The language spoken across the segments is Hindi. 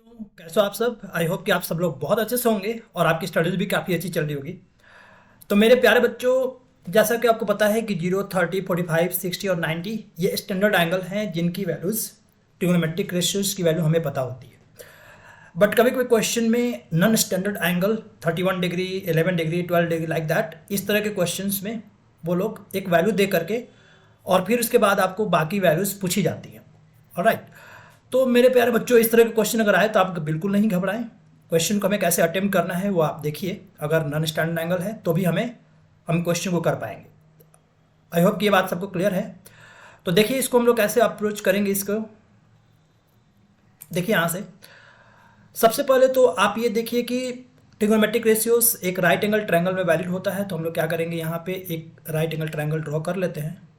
कैसे हो आप सब। आई होप कि आप सब लोग बहुत अच्छे से होंगे और आपकी स्टडीज़ भी काफ़ी अच्छी चल रही होगी। तो मेरे प्यारे बच्चों, जैसा कि आपको पता है कि 0, 30, 45, 60 और 90 ये स्टैंडर्ड एंगल हैं जिनकी वैल्यूज़ ट्रिग्नोमेट्रिक रेशियोज की वैल्यू हमें पता होती है। बट कभी कभी क्वेश्चन में non standard angle 31 degree, 11 degree, 12 degree like that, इस तरह के क्वेश्चंस में वो लोग एक वैल्यू दे करके और फिर उसके बाद आपको बाकी वैल्यूज़ पूछी जाती हैं। ऑलराइट। तो मेरे प्यारे बच्चों, इस तरह के क्वेश्चन अगर आए तो आप बिल्कुल नहीं घबराएं। क्वेश्चन को हमें कैसे अटेम्प्ट करना है वो आप देखिए। अगर नॉन स्टैंडर्ड एंगल है तो भी हम क्वेश्चन को कर पाएंगे। आई होप कि ये बात सबको क्लियर है। तो देखिए इसको हम लोग कैसे अप्रोच करेंगे इसको। देखिए यहाँ से सबसे पहले तो आप ये देखिए कि ट्रिग्नोमेट्रिक रेशियोज एक राइट एंगल ट्रायंगल में वैलिड होता है। तो हम लोग क्या करेंगे, यहाँ पे एक राइट एंगल ट्रायंगल ड्रॉ कर लेते हैं।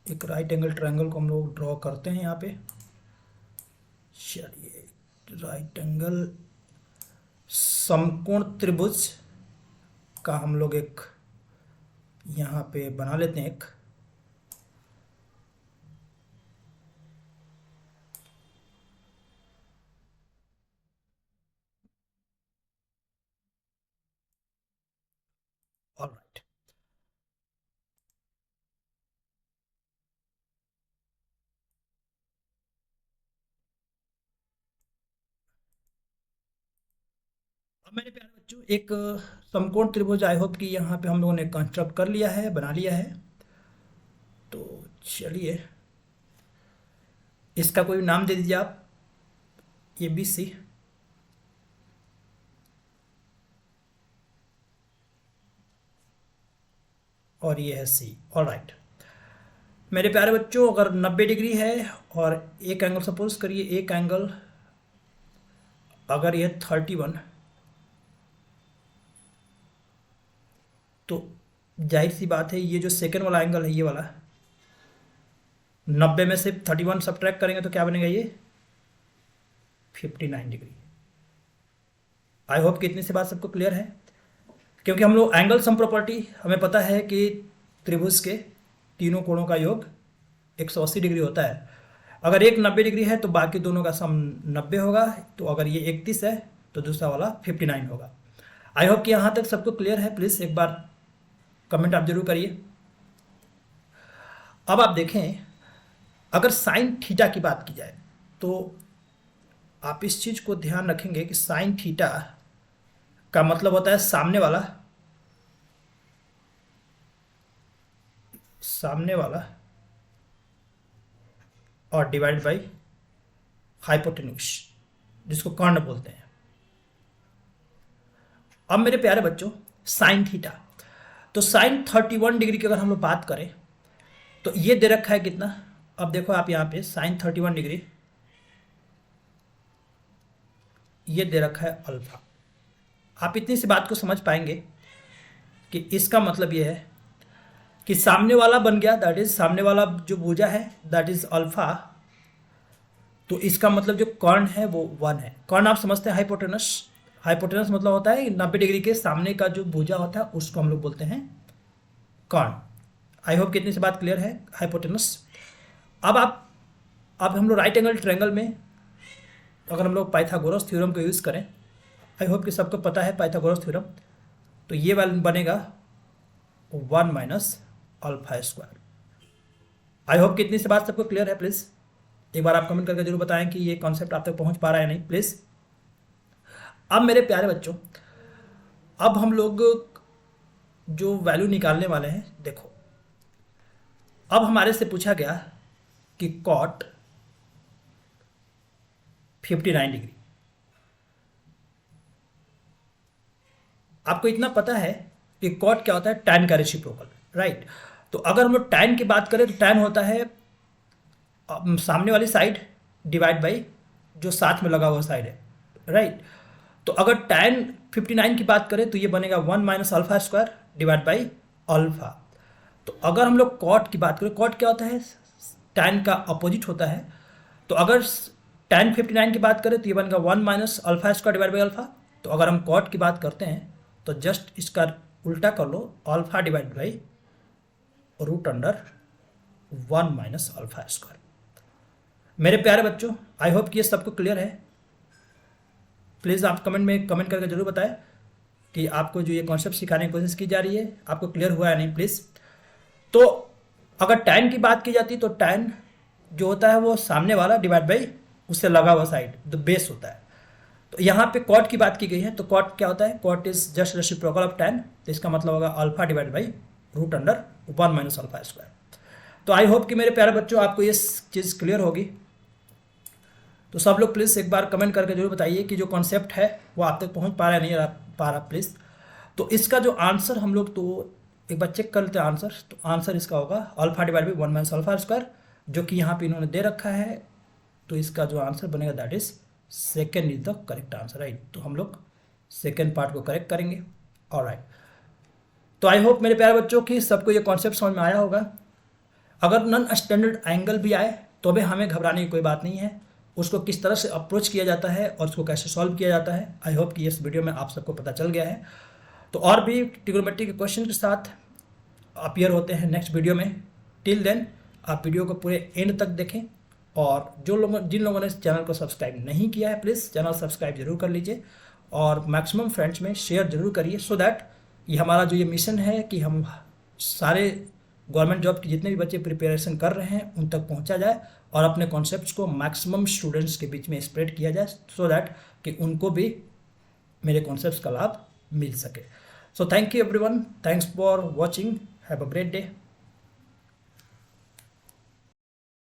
एक राइट एंगल ट्रायंगल को हम लोग ड्रॉ करते हैं यहाँ पे। चलिए, राइट एंगल समकोण त्रिभुज का हम लोग एक यहाँ पे बना लेते हैं एक। ऑलराइट। अब मेरे प्यारे बच्चों, एक समकोण त्रिभुज आई होप कि यहाँ पे हम लोगों ने कंस्ट्रक्ट कर लिया है, बना लिया है। तो चलिए इसका कोई नाम दे दीजिए आप। ये बी सी और ये है सी। ऑलराइट। मेरे प्यारे बच्चों, अगर 90 डिग्री है और एक एंगल सपोज करिए, एक एंगल अगर ये 31, तो जाहिर सी बात है ये जो सेकंड वाला एंगल है ये वाला 90 में से 31 सब्ट्रैक्ट करेंगे तो क्या बनेगा, ये 59 डिग्री। आई होप कि इतनी सी बात सबको क्लियर है। क्योंकि हम लोग एंगल सम प्रॉपर्टी हमें पता है कि त्रिभुज के तीनों कोणों का योग 180 डिग्री होता है। अगर एक 90 डिग्री है तो बाकी दोनों का सम 90 होगा। तो अगर ये 31 है तो दूसरा वाला 59 होगा। आई होप कि यहाँ तक सबको क्लियर है। प्लीज़ एक बार कमेंट आप जरूर करिए। अब आप देखें, अगर साइन थीटा की बात की जाए तो आप इस चीज़ को ध्यान रखेंगे कि साइन थीटा का मतलब होता है सामने वाला और डिवाइड बाई हाइपोटेन्यूस, जिसको कर्ण बोलते हैं। अब मेरे प्यारे बच्चों, साइन थीटा, तो साइन 31 डिग्री की अगर हम लोग बात करें तो ये दे रखा है कितना। अब देखो आप यहाँ पे साइन 31 डिग्री ये दे रखा है अल्फा। आप इतनी सी बात को समझ पाएंगे कि इसका मतलब ये है कि सामने वाला बन गया, दैट इज सामने वाला जो भुजा है दैट इज अल्फा। तो इसका मतलब जो कर्ण है वो 1 है। कर्ण आप समझते हैं हाइपोटेनस। हाइपोटेनस मतलब होता है 90 डिग्री के सामने का जो भुजा होता है उसको हम लोग बोलते हैं कर्ण। आई होप कितनी सी बात क्लियर है, हाइपोटेनस। अब हम लोग राइट एंगल ट्रायंगल में अगर हम लोग पाइथागोरस थ्योरम को यूज़ करें, आई होप कि सबको पता है पाइथागोरस थ्योरम, तो ये वाला बनेगा 1 minus alpha square. I hope कि इतनी सी बात सबको क्लियर है। प्लीज़ एक बार आप कमेंट करके जरूर बताएं कि ये कॉन्सेप्ट आप तक पहुंच पा रहा है नहीं, प्लीज़। अब मेरे प्यारे बच्चों, अब हम लोग जो वैल्यू निकालने वाले हैं, देखो अब हमारे से पूछा गया कि कॉट 59 डिग्री। आपको इतना पता है कि कॉट क्या होता है, टैन का रेसिप्रोकल, राइट। तो अगर हम लोग टैन की बात करें तो टैन होता है सामने वाली साइड डिवाइड बाई जो साथ में लगा हुआ साइड है, राइट। तो अगर टैन 59 की बात करें तो ये बनेगा 1 minus alpha square divide by alpha. तो अगर हम लोग कॉट की बात करें, कॉट क्या होता है, टैन का अपोजिट होता है। तो अगर टैन 59 की बात करें तो ये बनेगा 1 minus alpha square divide by alpha. तो अगर हम कॉट की बात करते हैं तो जस्ट इसका उल्टा कर लो, alpha divide by root under 1 minus alpha square. मेरे प्यारे बच्चों, आई होप कि ये सबको क्लियर है। प्लीज़ आप कमेंट में कमेंट करके जरूर बताएं कि आपको जो ये कॉन्सेप्ट सिखाने की कोशिश की जा रही है आपको क्लियर हुआ है नहीं, प्लीज़। तो अगर tan की बात की जाती है तो tan जो होता है वो सामने वाला डिवाइड बाई उससे लगा हुआ साइड जो बेस होता है। तो यहाँ पे cot की बात की गई है, तो cot क्या होता है? cot is just reciprocal of tan, तो इसका मतलब होगा alpha divide by root under 1 minus alpha square. तो आई होप कि मेरे प्यारे बच्चों आपको ये चीज़ क्लियर होगी। तो सब लोग प्लीज़ एक बार कमेंट करके जरूर बताइए कि जो कॉन्सेप्ट है वो आप तक पहुंच पा रहा है नहीं पा रहा, प्लीज़। तो इसका जो आंसर हम लोग तो एक बार चेक कर लेते हैं आंसर। तो आंसर इसका होगा alpha divide by 1 minus alpha square, जो कि यहाँ पे इन्होंने दे रखा है। तो इसका जो आंसर बनेगा that is second is the correct answer, right. तो हम लोग सेकेंड पार्ट को करेक्ट करेंगे। ऑलराइट, तो आई होप मेरे प्यारे बच्चों की सबको ये कॉन्सेप्ट समझ में आया होगा। अगर नॉन स्टैंडर्ड एंगल भी आए तो भी हमें घबराने की कोई बात नहीं है, उसको किस तरह से अप्रोच किया जाता है और उसको कैसे सॉल्व किया जाता है। आई होप कि इस वीडियो में आप सबको पता चल गया है। तो और भी ट्रिग्नोमेट्री के क्वेश्चन के साथ अपीयर होते हैं नेक्स्ट वीडियो में। टिल देन आप वीडियो को पूरे एंड तक देखें, और जिन लोगों ने इस चैनल को सब्सक्राइब नहीं किया है प्लीज़ चैनल सब्सक्राइब जरूर कर लीजिए और मैक्सिमम फ्रेंड्स में शेयर जरूर करिए, सो दैट ये हमारा जो ये मिशन है कि हम सारे गवर्नमेंट जॉब के जितने भी बच्चे प्रिपरेशन कर रहे हैं उन तक पहुंचा जाए और अपने कॉन्सेप्ट्स को मैक्सिमम स्टूडेंट्स के बीच में स्प्रेड किया जाए, सो दैट कि उनको भी मेरे कॉन्सेप्ट्स का लाभ मिल सके। So thank you everyone, thanks for watching, have a great day.